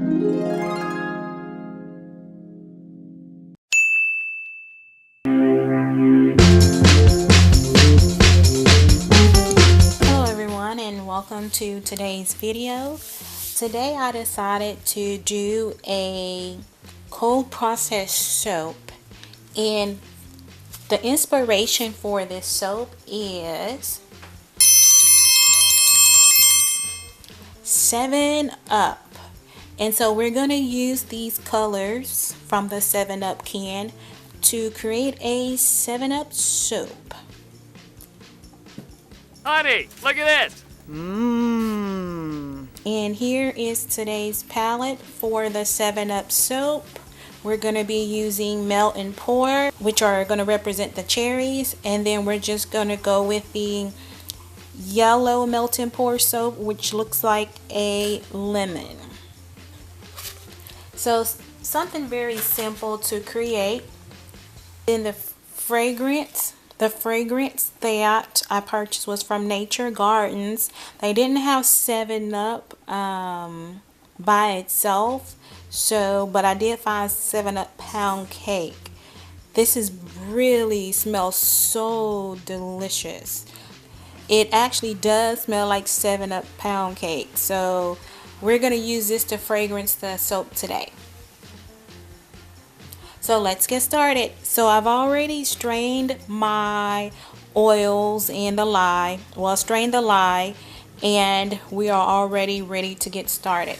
Hello everyone, and welcome to today's video. Today I decided to do a cold process soap, and the inspiration for this soap is 7-Up. And so we're going to use these colors from the 7-Up can to create a 7-Up soap. Honey, look at this! And here is today's palette for the 7-Up soap. We're going to be using Melt and Pour, which are going to represent the cherries. And then we're just going to go with the yellow Melt and Pour soap, which looks like a lemon. So something very simple to create. Then the fragrance that I purchased was from Nature Gardens. They didn't have 7-Up by itself, but I did find 7-Up pound cake. This is really smells so delicious. It actually does smell like 7-Up pound cake. So we're going to use this to fragrance the soap today. So let's get started. So I've already strained my oils in the lye. Well, strained the lye, and we are already ready to get started.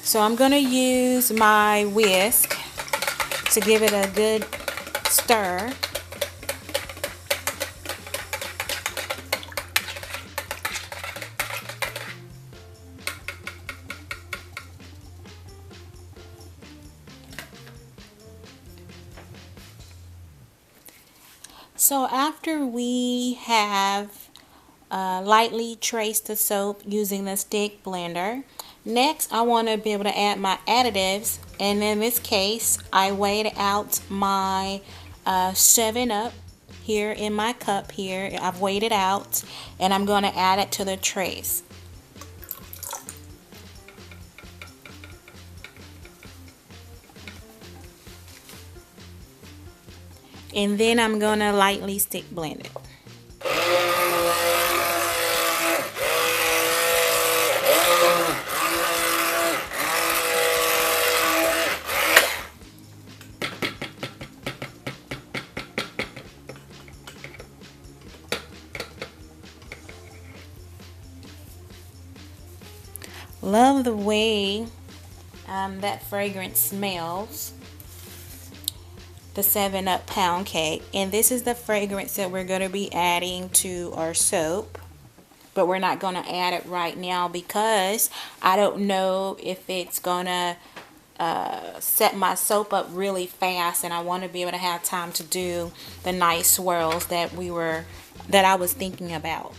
So I'm going to use my whisk to give it a good stir. So after we have lightly traced the soap using the stick blender, next I want to be able to add my additives, and in this case I weighed out my 7-Up here in my cup here. I've weighed it out, and I'm going to add it to the trays. And then I'm going to lightly stick blend it. Love the way that fragrance smells. The 7-Up pound cake, and this is the fragrance that we're going to be adding to our soap, but we're not going to add it right now because I don't know if it's going to set my soap up really fast, and I want to be able to have time to do the nice swirls that I was thinking about.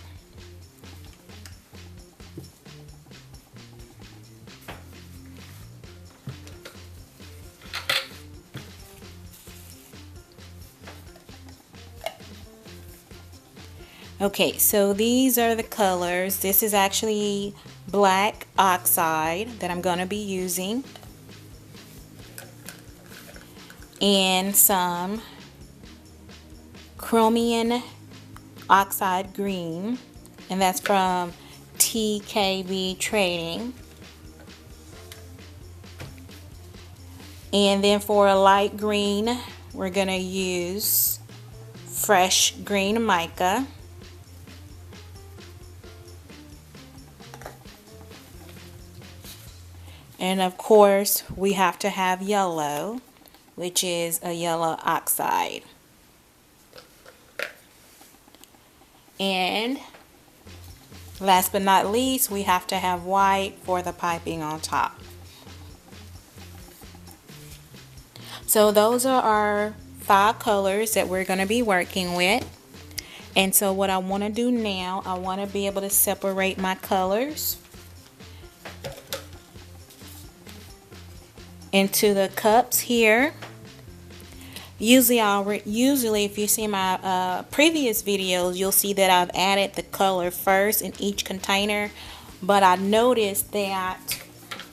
Okay, so these are the colors. This is actually black oxide that I'm going to be using, and some chromium oxide green, and that's from TKB Trading. And then for a light green, we're going to use fresh green mica. And of course, we have to have yellow, which is a yellow oxide. And last but not least, we have to have white for the piping on top. So those are our 5 colors that we're going to be working with. And so what I want to do now, I want to be able to separate my colors into the cups here. Usually if you see my previous videos, you'll see that I've added the color first in each container, but I noticed that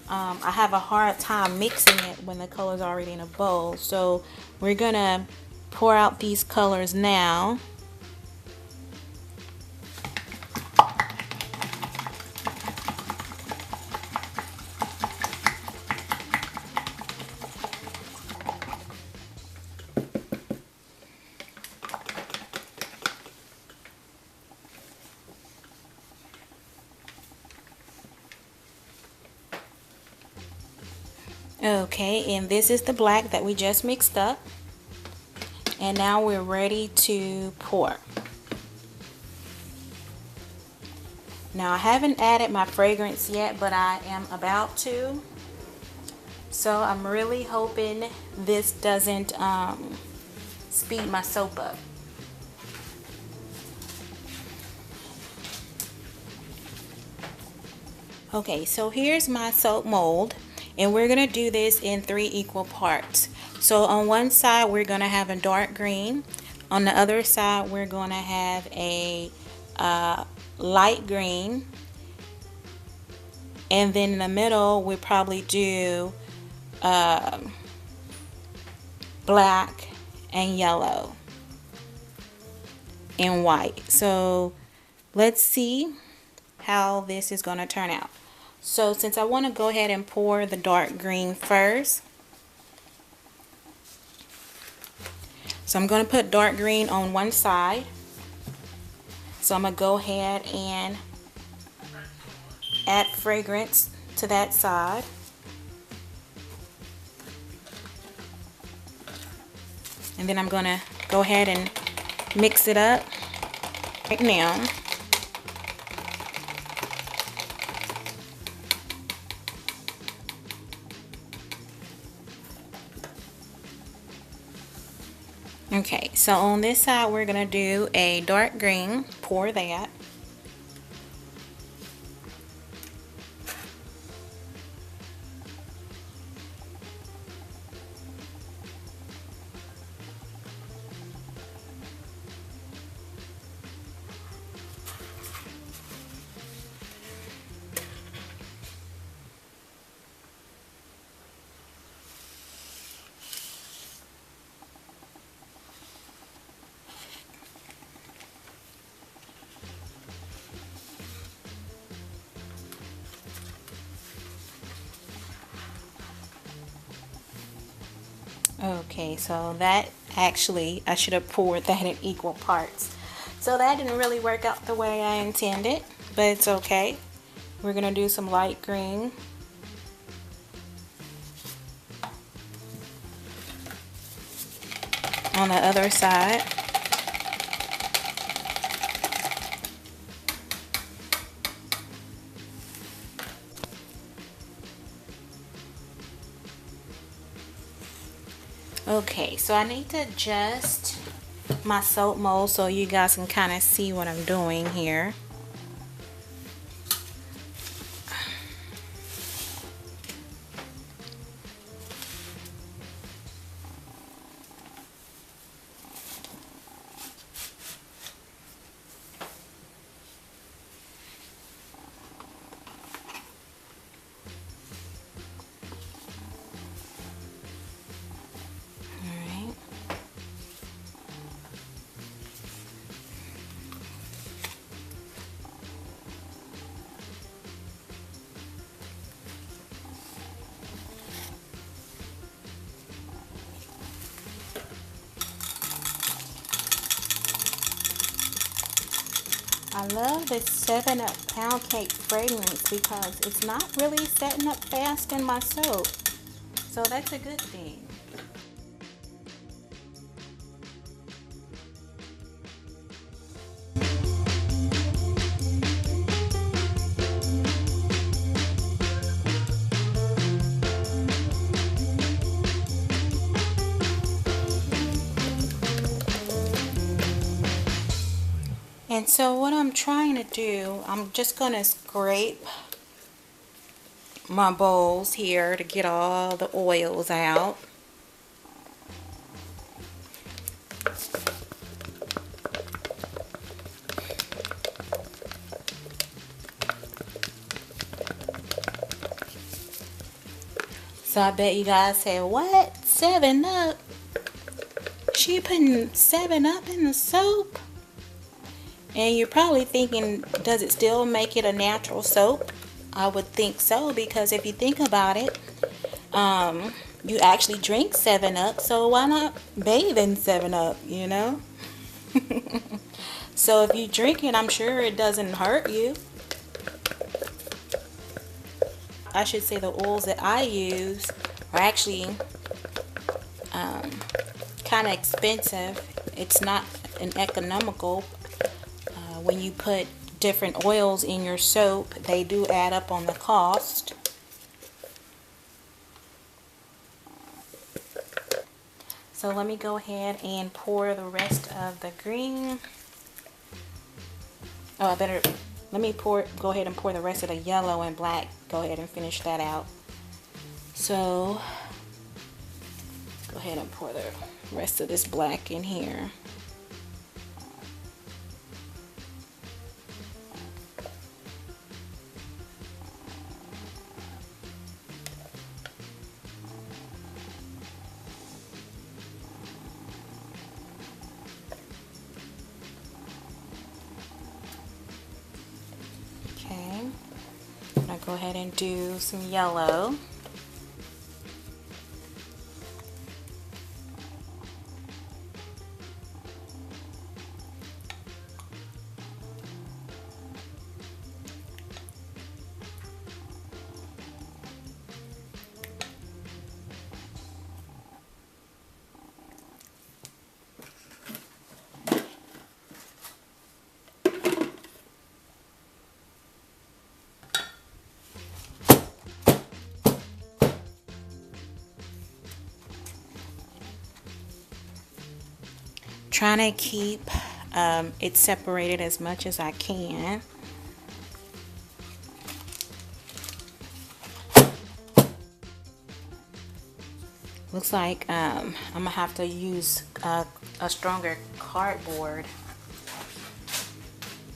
I have a hard time mixing it when the color's already in a bowl. So we're gonna pour out these colors now. Okay, and this is the black that we just mixed up. And now we're ready to pour. Now I haven't added my fragrance yet, but I am about to. So I'm really hoping this doesn't speed my soap up. Okay, so here's my soap mold. And we're going to do this in 3 equal parts. So on one side we're going to have a dark green. On the other side we're going to have a light green. And then in the middle we'll probably do black and yellow and white. So let's see how this is going to turn out. So since I want to go ahead and pour the dark green first, so I'm going to put dark green on one side. So I'm going to go ahead and add fragrance to that side. And then I'm going to go ahead and mix it up right now. Okay, so on this side we're going to do a dark green, pour that. Okay, so that actually, I should have poured that in equal parts. So that didn't really work out the way I intended, but it's okay. We're going to do some light green. On the other side. Okay, so I need to adjust my soap mold so you guys can kind of see what I'm doing here. I love this 7-Up pound cake fragrance because it's not really setting up fast in my soap. So that's a good thing. And so what I'm trying to do, I'm just going to scrape my bowls here to get all the oils out. So I bet you guys say, what? 7-Up? She putting 7-Up in the soap? And you're probably thinking, does it still make it a natural soap? I would think so, because if you think about it, you actually drink 7-Up, so why not bathe in 7-Up, you know? So if you drink it, I'm sure it doesn't hurt you. I should say the oils that I use are actually kind of expensive. It's not an economical. When you put different oils in your soap, they do add up on the cost. So let me go ahead and pour the rest of the green. Oh, let me go ahead and pour the rest of the yellow and black. Go ahead and finish that out. So, go ahead and pour the rest of this black in here. I'll go ahead and do some yellow. Trying to keep it separated as much as I can. Looks like I'm gonna have to use a stronger cardboard.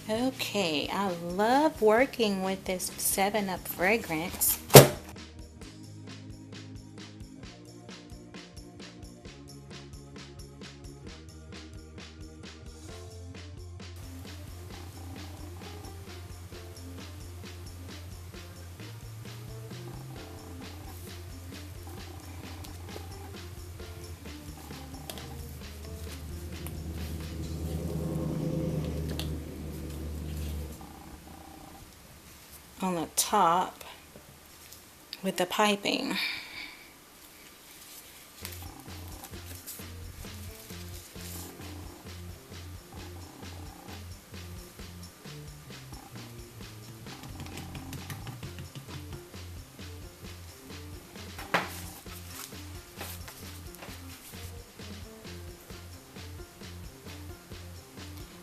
Okay, I love working with this 7-Up fragrance. On the top with the piping.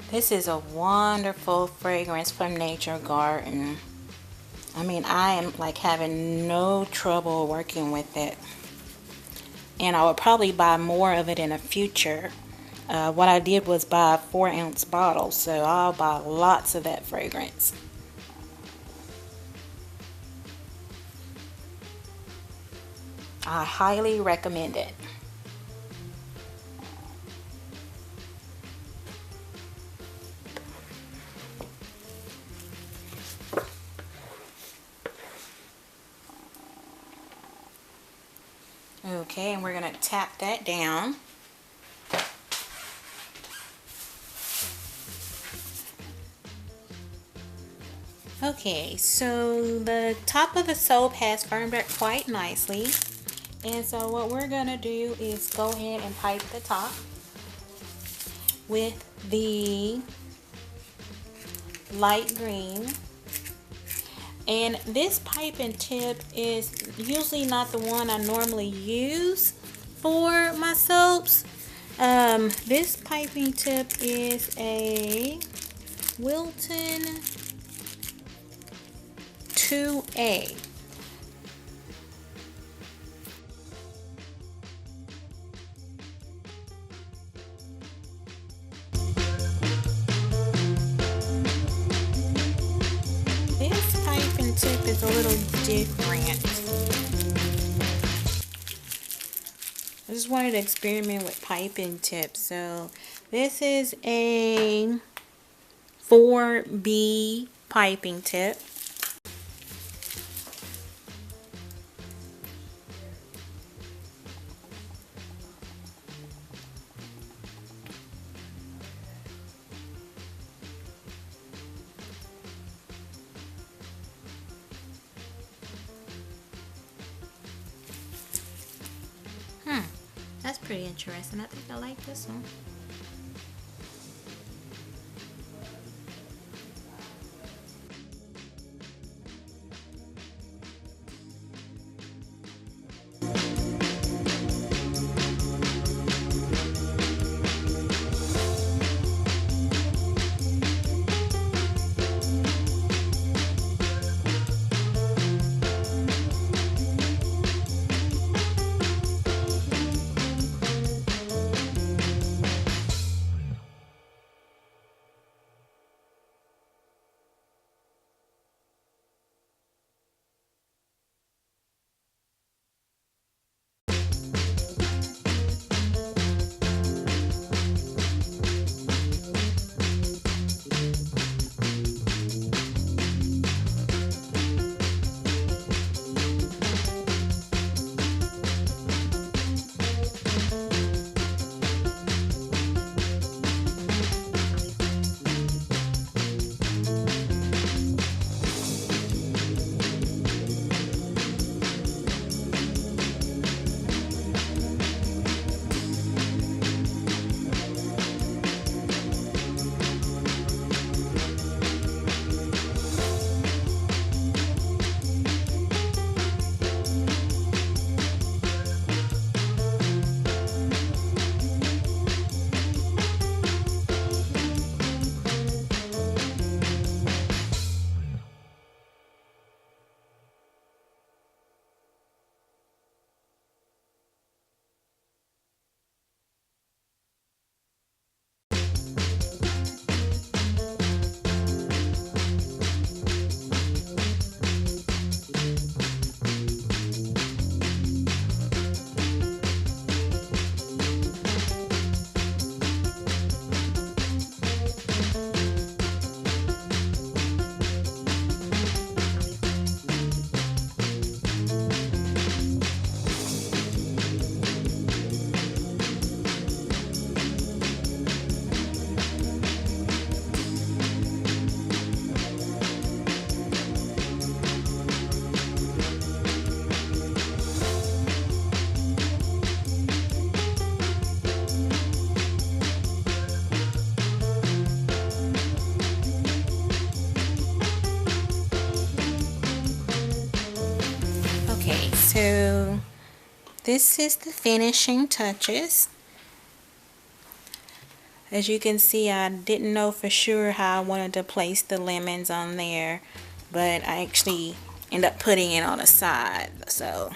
This is a wonderful fragrance from Nature Garden. I mean, I am like having no trouble working with it. And I will probably buy more of it in the future. What I did was buy a 4-ounce bottle, so I'll buy lots of that fragrance. I highly recommend it. Okay, and we're going to tap that down. Okay, so the top of the soap has firmed up quite nicely. And so what we're going to do is go ahead and pipe the top with the light green. And this piping tip is usually not the one I normally use for my soaps. This piping tip is a Wilton 2A. This piping tip is a little different. just wanted to experiment with piping tips. So this is a 4B piping tip. That's pretty interesting. I think I like this one. Okay, so this is the finishing touches. As you can see, I didn't know for sure how I wanted to place the lemons on there, but I actually end up putting it on the side. So